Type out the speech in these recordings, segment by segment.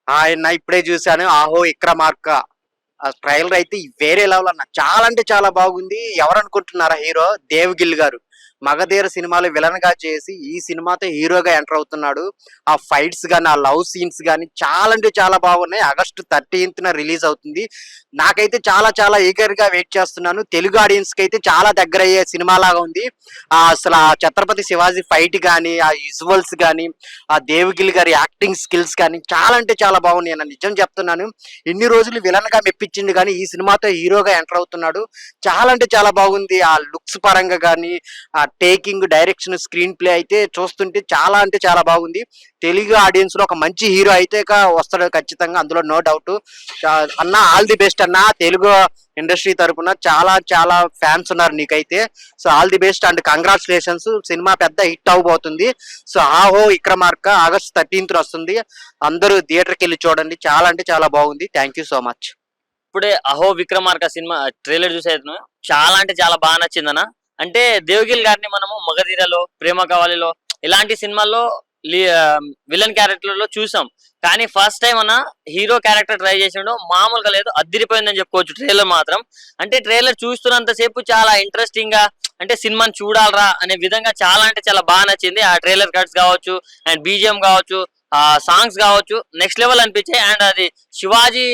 ఆయన ఇప్పుడే చూశాను 'ఆహో విక్రమార్క'. ఆ ట్రైలర్ అయితే వేరే లెవెల్ అన్న. చాలా అంటే చాలా బాగుంది. ఎవరనుకుంటున్నారా హీరో? 'దేవగిల్' గారు. 'మగధీర' సినిమాలో విలన్ గా చేసి ఈ సినిమాతో హీరోగా ఎంటర్ అవుతున్నాడు. ఆ ఫైట్స్ గాని, ఆ లవ్ సీన్స్ గాని చాలా అంటే చాలా బాగున్నాయి. ఆగస్టు 13న రిలీజ్ అవుతుంది. నాకైతే చాలా చాలా ఈగర్ గా వెయిట్ చేస్తున్నాను. తెలుగు ఆడియన్స్ కి అయితే చాలా దగ్గరయ్యే సినిమా లాగా ఉంది. అసలు ఆ ఛత్రపతి శివాజీ ఫైట్ గాని, ఆ విజువల్స్ గాని, ఆ 'దేవగిల్' గారి యాక్టింగ్ స్కిల్స్ కానీ చాలా అంటే చాలా బాగున్నాయి అన్న. నిజం చెప్తున్నాను. ఇన్ని రోజులు విలన్ గా మెప్పించింది కానీ ఈ సినిమాతో హీరోగా ఎంటర్ అవుతున్నాడు. చాలా అంటే చాలా బాగుంది. ఆ లుక్స్ పరంగా కానీ, ఆ టేకింగ్, డైరెక్షన్, స్క్రీన్ ప్లే అయితే చూస్తుంటే చాలా అంటే చాలా బాగుంది. తెలుగు ఆడియన్స్ లో ఒక మంచి హీరో అయితే వస్తాడు ఖచ్చితంగా, అందులో నో డౌట్. అన్న ఆల్ ది బెస్ట్ అన్న. తెలుగు ఇండస్ట్రీ తరపున చాలా చాలా ఫ్యాన్స్ ఉన్నారు నీకైతే. So all the best and congratulations. Cinema పెద్ద హిట్ అవబోతుంది. సో 'ఆహో విక్రమార్క' ఆగస్ట్ 13th వస్తుంది. అందరూ థియేటర్కి వెళ్ళి చూడండి. చాలా అంటే చాలా బాగుంది. Thank you so much. ఇప్పుడే 'అహో విక్రమార్క' సినిమా ట్రైలర్ చూసేది చాలా అంటే చాలా బాగా నచ్చిందన్న. అంటే దేవగిల్ గారిని మనము 'మగధీర'లో, 'ప్రేమ కావాలిలో' ఇలాంటి సినిమాల్లో విలన్ క్యారెక్టర్ లో చూసాం. కానీ ఫస్ట్ టైం అన్న హీరో క్యారెక్టర్ ట్రై చేసిండు, మామూలుగా లేదు, అద్దిరిపోయిందని చెప్పుకోవచ్చు. ట్రైలర్ మాత్రం అంటే ట్రైలర్ చూస్తున్నంత సేపు చాలా ఇంట్రెస్టింగ్ గా, అంటే సినిమాని చూడాలరా అనే విధంగా చాలా అంటే చాలా బాగా నచ్చింది. ఆ ట్రైలర్ కట్స్ కావచ్చు, అండ్ బీజిఎం కావచ్చు, ఆ సాంగ్స్ కావచ్చు, నెక్స్ట్ లెవెల్ అనిపించాయి. అండ్ అది శివాజీ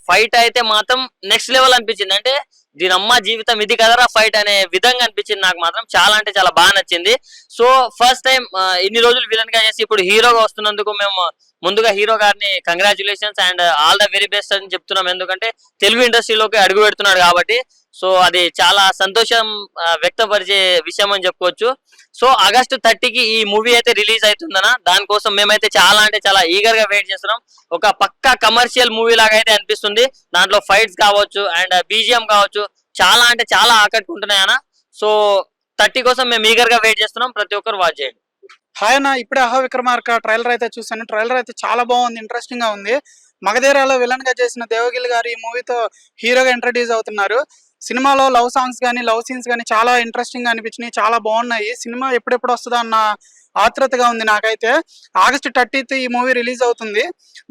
ఫైట్ అయితే మాత్రం నెక్స్ట్ లెవెల్ అనిపించింది. అంటే దీని అమ్మ జీవితం ఇది కదరా ఫైట్ అనే విధంగా అనిపించింది. నాకు మాత్రం చాలా అంటే చాలా బాగా నచ్చింది. సో ఫస్ట్ టైం ఇన్ని రోజులు విలన్ గా చేసి ఇప్పుడు హీరోగా వస్తున్నందుకు మేము ముందుగా హీరో గారిని congratulations and all the very best అని చెప్తున్నాం. ఎందుకంటే తెలుగు ఇండస్ట్రీలోకి అడుగు పెడుతున్నాడు కాబట్టి. సో అది చాలా సంతోషం వ్యక్తపరిచే విషయం అని చెప్పుకోవచ్చు. సో ఆగస్టు 30కి ఈ మూవీ అయితే రిలీజ్ అవుతుందన్న. దానికోసం మేమైతే చాలా అంటే చాలా ఈగర్ గా వెయిట్ చేస్తున్నాం. ఒక పక్కా కమర్షియల్ మూవీ లాగా అయితే అనిపిస్తుంది. దాంట్లో ఫైట్స్ కావచ్చు అండ్ బీజిఎం కావచ్చు చాలా అంటే చాలా ఆకట్టుకుంటున్నాయి అన్న. సో 30 కోసం మేము ఈగర్ గా వెయిట్ చేస్తున్నాం. ప్రతి ఒక్కరు వాచ్ చేయండి. హాయ్ అన్న, ఇప్పుడే 'అహో విక్రమార్క' ట్రైలర్ అయితే చూసాను. ట్రైలర్ అయితే చాలా బాగుంది, ఇంట్రెస్టింగ్ గా ఉంది. 'మగధీర'లో విలన్ గా చేసిన దేవగిల్ గారు ఈ మూవీతో హీరోగా ఇంట్రడ్యూస్ అవుతున్నారు. సినిమాలో లవ్ సాంగ్స్ కానీ, లవ్ సీన్స్ కానీ చాలా ఇంట్రెస్టింగ్ గా అనిపించినాయి, చాలా బాగున్నాయి. సినిమా ఎప్పుడెప్పుడు వస్తుందా అన్న ఆతృతగా ఉంది నాకైతే. ఆగస్టు 30th ఈ మూవీ రిలీజ్ అవుతుంది.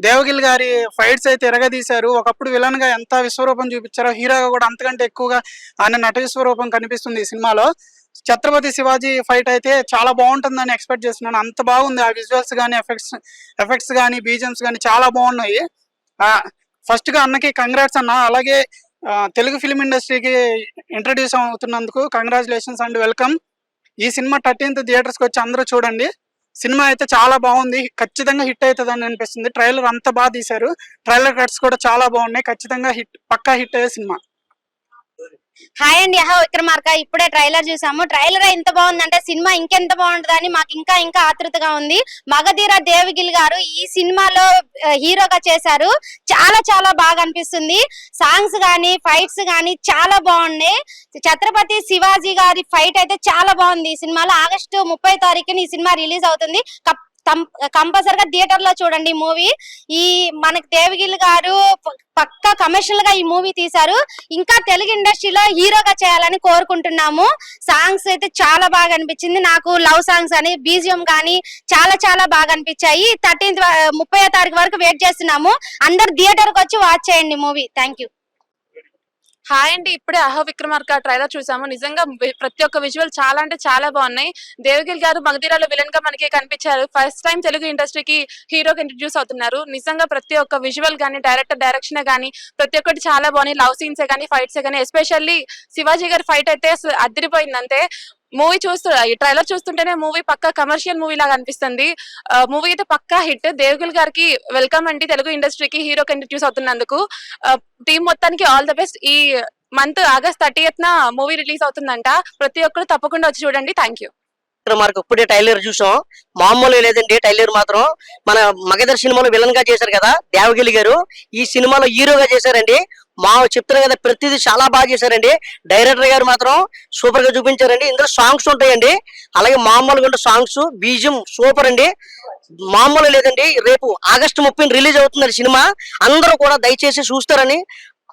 దేవగిల్ గారి ఫైట్స్ అయితే ఎరగదీశారు. ఒకప్పుడు విలన్ గా ఎంత విశ్వరూపం చూపించారో, హీరోగా కూడా అంతకంటే ఎక్కువగా ఆయన నట విశ్వరూపం కనిపిస్తుంది ఈ సినిమాలో. ఛత్రపతి శివాజీ ఫైట్ అయితే చాలా బాగుంటుందని ఎక్స్పెక్ట్ చేస్తున్నాను. అంత బాగుంది. ఆ విజువల్స్ కానీ, ఎఫెక్ట్స్ కానీ, బీజిఎమ్స్ కానీ చాలా బాగున్నాయి. ఫస్ట్ గా అన్నకి కంగ్రాట్స్ అన్న. అలాగే తెలుగు ఫిలిం ఇండస్ట్రీకి ఇంట్రడ్యూస్ అవుతున్నందుకు కంగ్రాచులేషన్స్ అండ్ వెల్కమ్. ఈ సినిమా 13th థియేటర్స్ కి వచ్చి అందరూ చూడండి. సినిమా అయితే చాలా బాగుంది, ఖచ్చితంగా హిట్ అవుతుందని అనిపిస్తుంది. ట్రైలర్ అంతా బాగా తీశారు. ట్రైలర్ కట్స్ కూడా చాలా బాగున్నాయి. ఖచ్చితంగా హిట్, పక్కా హిట్ అయ్యే సినిమా. హాయ్ అండి, 'అహో విక్రమార్క' ఇప్పుడే ట్రైలర్ చూసాము. ట్రైలర్ ఎంత బాగుందంటే సినిమా ఇంకెంత బాగుంటుందని మాకు ఇంకా ఇంకా ఆతృతగా ఉంది. 'మగధీర' దేవగిల్ గారు ఈ సినిమాలో హీరోగా చేశారు. చాలా చాలా బాగా అనిపిస్తుంది. సాంగ్స్ గానీ, ఫైట్స్ గానీ చాలా బాగున్నాయి. ఛత్రపతి శివాజీ గారి ఫైట్ అయితే చాలా బాగుంది. ఈ సినిమాలో ఆగస్టు 30th ఈ సినిమా రిలీజ్ అవుతుంది. కంపల్సరిగా థియేటర్ లో చూడండి మూవీ. ఈ మనకి దేవగిల్ గారు పక్కా కమర్షియల్ గా ఈ మూవీ తీశారు. ఇంకా తెలుగు ఇండస్ట్రీలో హీరోగా చేయాలని కోరుకుంటున్నాము. సాంగ్స్ అయితే చాలా బాగా అనిపించింది నాకు. లవ్ సాంగ్స్ అని, బీజిఎం కానీ చాలా చాలా బాగా అనిపించాయి. 30వ తారీఖు వరకు వెయిట్ చేస్తున్నాము. అందరు థియేటర్ కి వచ్చి వాచ్ చేయండి మూవీ. Thank you. హాయ్ అండి, ఇప్పుడే 'అహో విక్రమార్క' ట్రైలర్ చూసాము. నిజంగా ప్రతి ఒక్క విజువల్ చాలా అంటే చాలా బాగున్నాయి. దేవగిల్ గారు 'మగధీర'లో విలన్ గా మనకి కనిపించారు. ఫస్ట్ టైం తెలుగు ఇండస్ట్రీకి హీరోగా ఇంట్రడ్యూస్ అవుతున్నారు. నిజంగా ప్రతి ఒక్క విజువల్ గానీ, డైరెక్షన్ గానీ ప్రతి ఒక్కటి చాలా బాగున్నాయి. లవ్ సీన్స్ గానీ, ఫైట్స్ గానీ, ఎస్పెషల్లీ శివాజీ గారి ఫైట్ అయితే అసలు అదిరిపోయింది. అంతే మూవీ ఈ ట్రైలర్ చూస్తుంటేనే మూవీ పక్కా కమర్షియల్ మూవీ లాగా అనిపిస్తుంది. మూవీ అయితే పక్కా హిట్. దేవగిల్ గారికి వెల్కమ్ అండి తెలుగు ఇండస్ట్రీకి హీరోకి ఇంట్రడ్యూస్ అవుతున్నందుకు. టీం మొత్తానికి ఆల్ ద బెస్ట్. ఈ month August 30th movie release అవుతుందంట. ప్రతి ఒక్కరు తప్పకుండా వచ్చి చూడండి. Thank you. మనకు ఇప్పుడే టైలర్ చూసాం, మామూలు లేదండి. టైలర్ మాత్రం మన 'మగధీర' సినిమాలో విలన్ గా చేశారు కదా దేవగిలి గారు, ఈ సినిమాలో హీరోగా చేశారండి. చెప్తున్నారు కదా, ప్రతిదీ చాలా బాగా చేశారండి. డైరెక్టర్ గారు మాత్రం సూపర్ గా చూపించారండి. ఇందులో సాంగ్స్ ఉంటాయండి, అలాగే మామూలుగా ఉండే సాంగ్స్, బీజియం సూపర్ అండి, మామూలు లేదండి. రేపు ఆగస్టు 30 రిలీజ్ అవుతుంది సినిమా. అందరూ కూడా దయచేసి చూస్తారని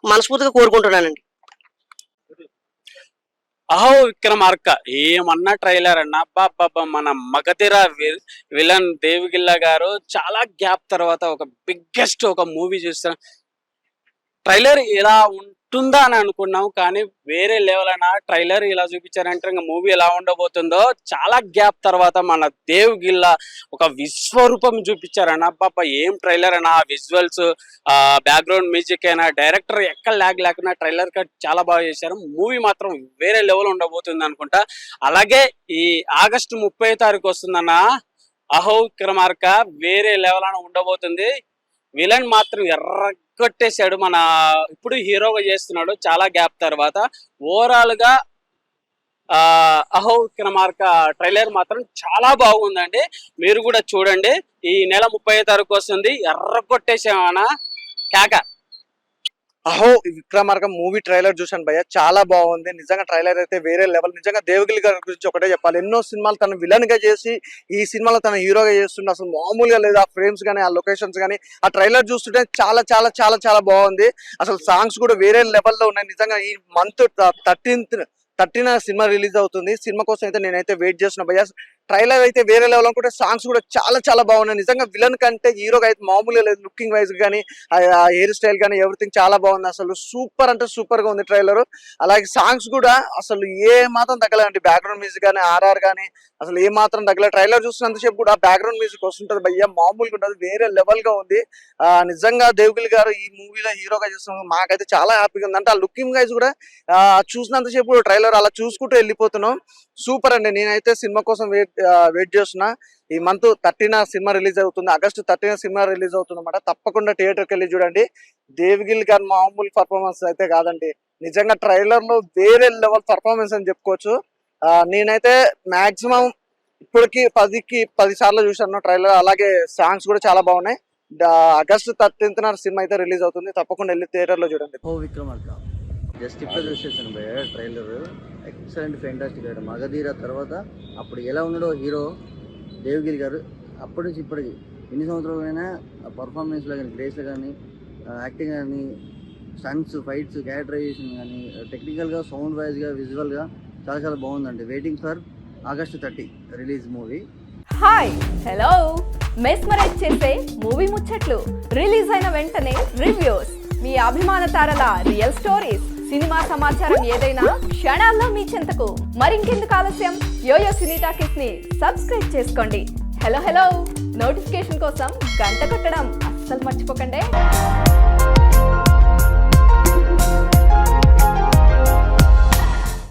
మనస్ఫూర్తిగా కోరుకుంటున్నానండి. అహో విక్రమార్క ఏమన్నా ట్రైలర్ అన్న అబ్బా మన మగధీర విలన్ దేవిగిల్ల గారు చాలా గ్యాప్ తర్వాత ఒక బిగ్గెస్ట్ ఒక మూవీ చూస్తాం. ట్రైలర్ ఇలా ఉంటుందా అని అనుకున్నాం, కానీ వేరే లెవెల్ అన్న. ట్రైలర్ ఇలా చూపించారంటే ఇంకా మూవీ ఎలా ఉండబోతుందో చాలా గ్యాప్ తర్వాత మన దేవిగిల్ల ఒక విశ్వరూపం చూపించారన్న. అబ్బా ఏం ట్రైలర్ అన్న, ఆ విజువల్స్, ఆ బ్యాక్గ్రౌండ్ మ్యూజిక్ అయినా, డైరెక్టర్ ఎక్కడ ల్యాగ్ లేకుండా ట్రైలర్ కట్ చాలా బాగా చేశారు. మూవీ మాత్రం వేరే లెవెల్ ఉండబోతుంది అనుకుంటా. అలాగే ఈ ఆగస్టు 30 వస్తుందన్న అహో విక్రమార్క వేరే లెవెల్ అని ఉండబోతుంది. విలన్ మాత్రం ఎర్రగొట్టేశాడు, మన ఇప్పుడు హీరోగా చేస్తున్నాడు చాలా గ్యాప్ తర్వాత. ఓవరాల్ గా అహో విక్రమార్క ట్రైలర్ మాత్రం చాలా బాగుందండి, మీరు కూడా చూడండి. ఈ నెల 30 వస్తుంది. ఎర్రగొట్టేసామన్నా కేక. అహో విక్రమార్క మూవీ ట్రైలర్ చూశాను భయ్య, చాలా బాగుంది నిజంగా. ట్రైలర్ అయితే వేరే లెవెల్. నిజంగా దేవగిరి గారి గురించి ఒకటే చెప్పాలి, ఎన్నో సినిమాలు తను విలన్ గా చేసి ఈ సినిమాలో తన హీరోగా చేస్తుండే, అసలు మామూలుగా లేదు. ఆ ఫ్రేమ్స్ కానీ, ఆ లొకేషన్స్ కానీ, ఆ ట్రైలర్ చూస్తుంటే చాలా చాలా చాలా చాలా బాగుంది. అసలు సాంగ్స్ కూడా వేరే లెవెల్లో ఉన్నాయి. నిజంగా ఈ మంత్ 13న సినిమా రిలీజ్ అవుతుంది. సినిమా కోసం అయితే నేనైతే వెయిట్ చేస్తున్నా భయ్య. ట్రైలర్ అయితే వేరే లెవెల్ అనుకుంటే సాంగ్స్ కూడా చాలా చాలా బాగున్నాయి. నిజంగా విలన్ కంటే హీరోగా అయితే మామూలుగా లేదు. లుకింగ్ వైజ్ కానీ, ఆ హెయిర్ స్టైల్ కానీ, ఎవ్రీథింగ్ చాలా బాగుంది. అసలు సూపర్ అంటే సూపర్ గా ఉంది ట్రైలర్. అలాగే సాంగ్స్ కూడా అసలు ఏ మాత్రం తగ్గలేదండి. బ్యాక్గ్రౌండ్ మ్యూజిక్ కానీ, ఆర్ఆర్ కానీ అసలు ఏ మాత్రం తగ్గలేదు. ట్రైలర్ చూసినంతసేపు కూడా బ్యాక్గ్రౌండ్ మ్యూజిక్ వస్తుంటది భయ్య, మామూలుగా ఉంటుంది, వేరే లెవెల్ గా ఉంది. నిజంగా దేవగిరి గారు ఈ మూవీలో హీరోగా చేస్తున్నారు, మాకైతే చాలా హ్యాపీగా ఉంది. అంటే ఆ లుకింగ్ వైజ్ కూడా చూసినంతసేపు ట్రైలర్ అలా చూసుకుంటూ వెళ్ళిపోతున్నాం. సూపర్ అండి. నేనైతే సినిమా కోసం వెయిట్ చేస్తున్నా. ఈ మంత్ 13న సినిమా రిలీజ్ అవుతుంది, ఆగస్టు 13న సినిమా రిలీజ్ అవుతుంది అన్నమాట. తప్పకుండా థియేటర్కి వెళ్ళి చూడండి. దేవగిరి గారి మామూలు పర్ఫార్మెన్స్ అయితే కాదండి, నిజంగా ట్రైలర్ లో వేరే లెవెల్ పర్ఫార్మెన్స్ అని చెప్పుకోవచ్చు. నేనైతే మాక్సిమం ఇప్పటికి 10 సార్లు చూసాను ట్రైలర్. అలాగే సాంగ్స్ కూడా చాలా బాగున్నాయి. ఆగస్టు 13న సినిమా అయితే రిలీజ్ అవుతుంది, తప్పకుండా వెళ్ళి థియేటర్ లో చూడండి. ఓ విక్రమార్క జస్ట్ ఇప్పుడు చూసేసాను భయ్య ట్రైలర్. Excellent, fantastic. మగధీర తర్వాత అప్పుడు ఎలా ఉన్నాడో హీరో దేవగిరి గారు, అప్పటి నుంచి ఇప్పటికి ఎన్ని సంవత్సరాలైనా పర్ఫార్మెన్స్లో కానీ, గ్రేస్లో కానీ, యాక్టింగ్ కానీ, స్టంట్స్, ఫైట్స్, క్యారెక్టరైజేషన్ కానీ, టెక్నికల్గా, సౌండ్ వైజ్గా, విజువల్గా చాలా చాలా బాగుందండి. Waiting for August 30 release movie. Hi hello mesmerise చేసే మూవీ ముచ్చట్లు, రిలీజ్ అయిన వెంటనే రివ్యూస్, మీ అభిమాన తారల రియల్ స్టోరీస్, సినిమా సమాచారం ఏదైనా క్షణాల్లో మీ చెంతకు. మరింకెందుకు ఆలస్యం, యోయో సినీ టాకీస్ ని సబ్స్క్రైబ్ చేసుకోండి. హలో నోటిఫికేషన్ కోసం గంట కొట్టడం అస్సలు మర్చిపోకండి.